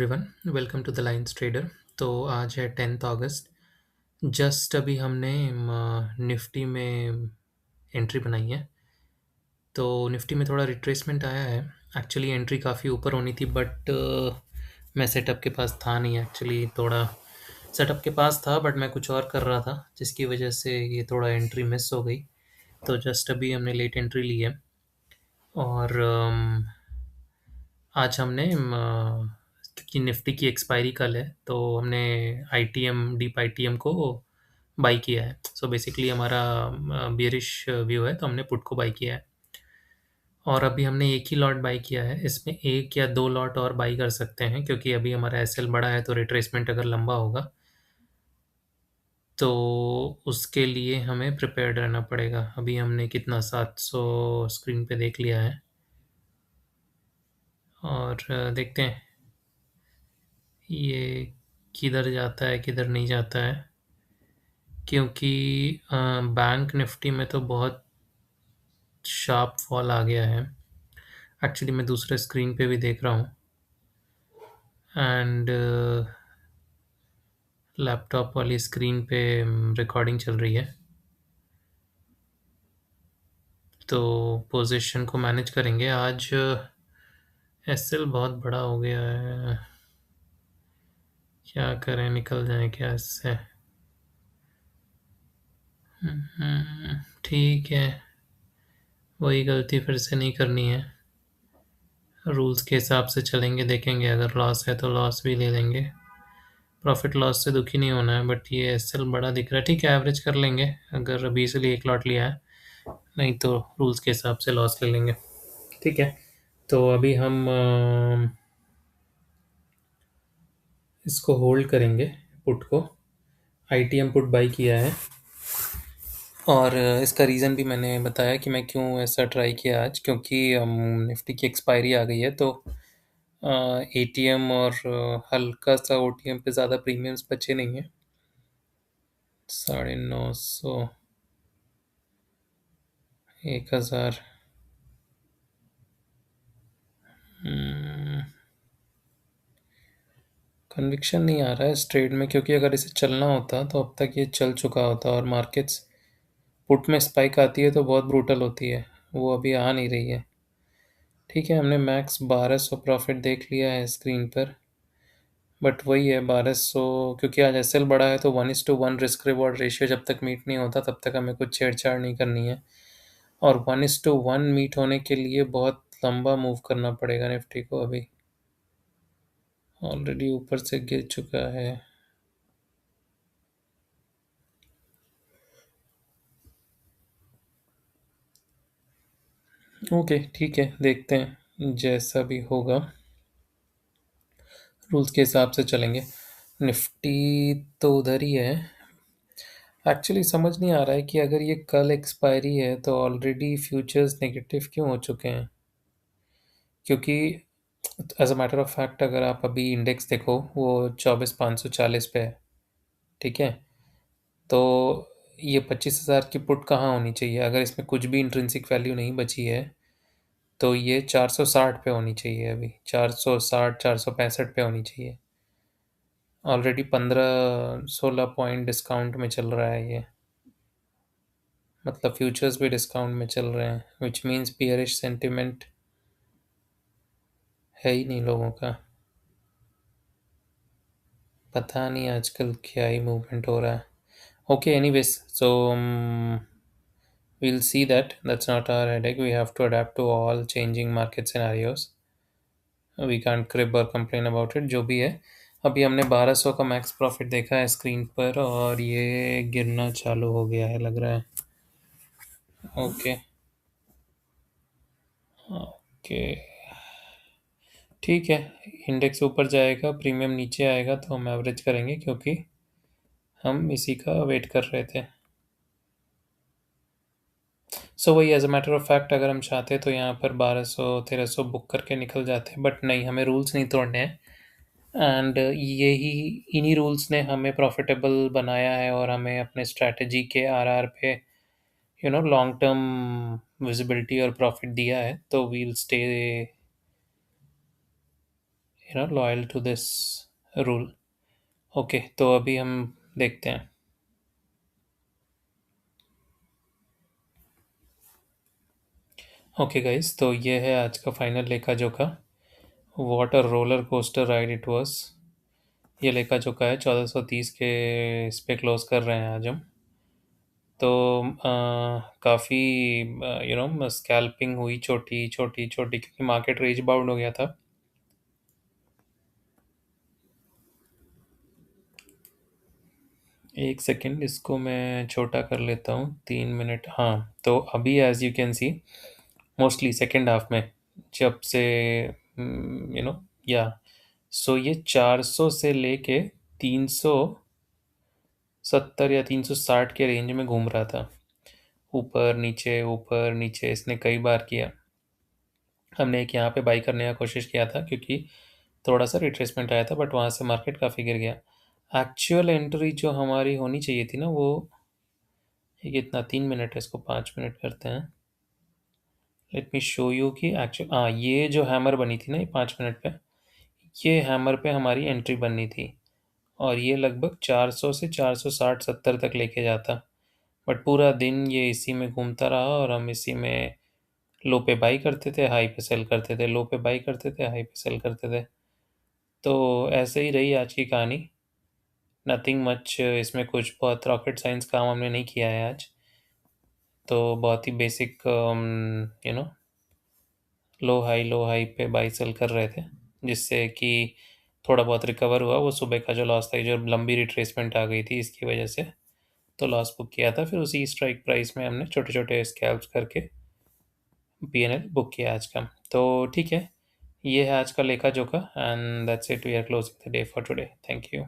Everyone, welcome to the lines trader. तो आज है 10 अगस्त। जस्ट अभी हमने निफ्टी में एंट्री बनाई है। तो निफ्टी में थोड़ा रिट्रेसमेंट आया है। एक्चुअली एंट्री काफ़ी ऊपर होनी थी, बट मैं सेटअप के पास था नहीं। एक्चुअली थोड़ा सेटअप के पास था, बट मैं कुछ और कर रहा था, जिसकी वजह से ये थोड़ा एंट्री मिस हो गई। तो जस्ट अभी हमने लेट एंट्री ली है। और आज हमने क्योंकि निफ्टी की एक्सपायरी कल है, तो हमने आईटीएम डीप आईटीएम को बाई किया है। सो बेसिकली हमारा बियरिश व्यू है, तो हमने पुट को बाई किया है। और अभी हमने एक ही लॉट बाई किया है। इसमें एक या दो लॉट और बाई कर सकते हैं, क्योंकि अभी हमारा एसएल बड़ा है, तो रिट्रेसमेंट अगर लंबा होगा तो उसके लिए हमें प्रिपेयर्ड रहना पड़ेगा। अभी हमने कितना 700 स्क्रीन पे देख लिया है। और देखते हैं ये किधर जाता है किधर नहीं जाता है, क्योंकि बैंक निफ्टी में तो बहुत शार्प फॉल आ गया है। एक्चुअली मैं दूसरे स्क्रीन पे भी देख रहा हूँ, एंड लैपटॉप वाली स्क्रीन पे रिकॉर्डिंग चल रही है। तो पोजीशन को मैनेज करेंगे। आज एसएल बहुत बड़ा हो गया है, क्या करें, निकल जाए क्या इससे। ठीक है, वही गलती फिर से नहीं करनी है। रूल्स के हिसाब से चलेंगे, देखेंगे अगर लॉस है तो लॉस भी ले लेंगे। प्रॉफिट लॉस से दुखी नहीं होना है, बट ये एसएल बड़ा दिख रहा है। ठीक है, एवरेज कर लेंगे अगर अभी इसलिए एक लॉट लिया है, नहीं तो रूल्स के हिसाब से लॉस ले लेंगे। ठीक है, तो अभी हम इसको होल्ड करेंगे, पुट को। आईटीएम पुट बाई किया है, और इसका रीज़न भी मैंने बताया कि मैं क्यों ऐसा ट्राई किया आज, क्योंकि निफ्टी की एक्सपायरी आ गई है। तो एटीएम और हल्का सा ओटीएम पे ज़्यादा प्रीमियम्स बचे नहीं हैं। 950, 1000। कन्विक्शन नहीं आ रहा है इस ट्रेड में, क्योंकि अगर इसे चलना होता तो अब तक ये चल चुका होता। और मार्केट्स पुट में स्पाइक आती है तो बहुत ब्रूटल होती है, वो अभी आ नहीं रही है। ठीक है, हमने मैक्स 1200 प्रॉफिट देख लिया है स्क्रीन पर, बट वही है 1200। क्योंकि आज एसएल बड़ा है, तो 1:1 रिस्क रिवॉर्ड रेशियो जब तक मीट नहीं होता तब तक हमें कुछ छेड़छाड़ नहीं करनी है। और 1:1 मीट होने के लिए बहुत लंबा मूव करना पड़ेगा निफ्टी को। अभी ऑलरेडी ऊपर से गिर चुका है। ओके, ठीक है, देखते हैं जैसा भी होगा, रूल्स के हिसाब से चलेंगे। निफ्टी तो उधर ही है। एक्चुअली समझ नहीं आ रहा है कि अगर ये कल एक्सपायरी है तो ऑलरेडी फ्यूचर्स नेगेटिव क्यों हो चुके हैं। क्योंकि as a matter of fact अगर आप अभी इंडेक्स देखो, वो 24,540 पे है। ठीक है, तो ये 25,000 की पुट कहाँ होनी चाहिए? अगर इसमें कुछ भी इंट्रिंसिक वैल्यू नहीं बची है तो ये 460 पे होनी चाहिए। अभी 460, 465 पे होनी चाहिए। ऑलरेडी 15-16 पॉइंट डिस्काउंट में चल रहा है ये। मतलब फ्यूचर्स भी डिस्काउंट में चल रहे हैं, विच मीन्स बियरिश सेंटिमेंट है ही नहीं लोगों का। पता नहीं आजकल क्या ही मूवमेंट हो रहा है। Okay, anyways, so we'll see that. That's not our headache. We have to adapt to all changing market scenarios. We can't crib or complain about it, जो भी है। अभी हमने 1200 का मैक्स प्रॉफिट देखा है स्क्रीन पर, और ये गिरना चालू हो गया है लग रहा है। ओके, ओके, ठीक है। इंडेक्स ऊपर जाएगा, प्रीमियम नीचे आएगा, तो हम एवरेज करेंगे, क्योंकि हम इसी का वेट कर रहे थे। सो वही, as a matter of fact अगर हम चाहते तो यहाँ पर 1200-1300 बुक करके निकल जाते, बट नहीं, हमें रूल्स नहीं तोड़ने हैं। एंड यही इन्हीं रूल्स ने हमें प्रॉफिटेबल बनाया है, और हमें अपने स्ट्रैटेजी के आरआर पे लॉन्ग टर्म विजिबिलिटी और प्रॉफिट दिया है। तो we'll stay loyal to this rule. Okay, तो अभी हम देखते हैं। ओके गाइस, तो ये है आज का फाइनल लेखा जोखा। What a roller coaster ride it was. ये लेखा जोखा है 1430 के इस पे क्लोज कर रहे हैं आज हम। तो काफ़ी स्कैल्पिंग हुई, छोटी छोटी छोटी, क्योंकि मार्केट रेंज बाउंड हो गया था। एक सेकंड, इसको मैं छोटा कर लेता हूँ, 3 मिनट। हाँ, तो अभी as you can see, mostly second half में, जब से या ये 400 से लेके 370 या 360 के रेंज में घूम रहा था। ऊपर नीचे इसने कई बार किया। हमने एक यहाँ पे बाई करने का कोशिश किया था, क्योंकि थोड़ा सा रिट्रेसमेंट आया था, बट वहाँ से मार्केट काफ़ी गिर गया। एक्चुअल एंट्री जो हमारी होनी चाहिए थी ना, वो ये कितना, 3 मिनट है, इसको 5 मिनट करते हैं। लेट मी शो यू कि एक्चुअल, हाँ, ये जो हैमर बनी थी ना, ये 5 मिनट पे, ये हैमर पे हमारी एंट्री बननी थी। और ये लगभग 400 से 460 70 तक लेके जाता। बट पूरा दिन ये इसी में घूमता रहा, और हम इसी में लो पे बाई करते थे, हाई पे सेल करते थे, लो पे बाई करते थे, हाई पे सेल करते थे। तो ऐसे ही रही आज की कहानी। नथिंग मच, इसमें कुछ बहुत रॉकेट साइंस काम हमने नहीं किया है आज। तो बहुत ही बेसिक, लो हाई पे बाई सेल कर रहे थे, जिससे कि थोड़ा बहुत रिकवर हुआ। वो सुबह का जो लॉस था, जो लंबी रिट्रेसमेंट आ गई थी, इसकी वजह से तो लॉस बुक किया था। फिर उसी स्ट्राइक प्राइस में हमने छोटे छोटे स्कैल्प्स करके पीएनएल बुक किया आज का। तो ठीक है, ये है आज का लेखा जोखा, and that's it, we are closing the day for today. Thank you.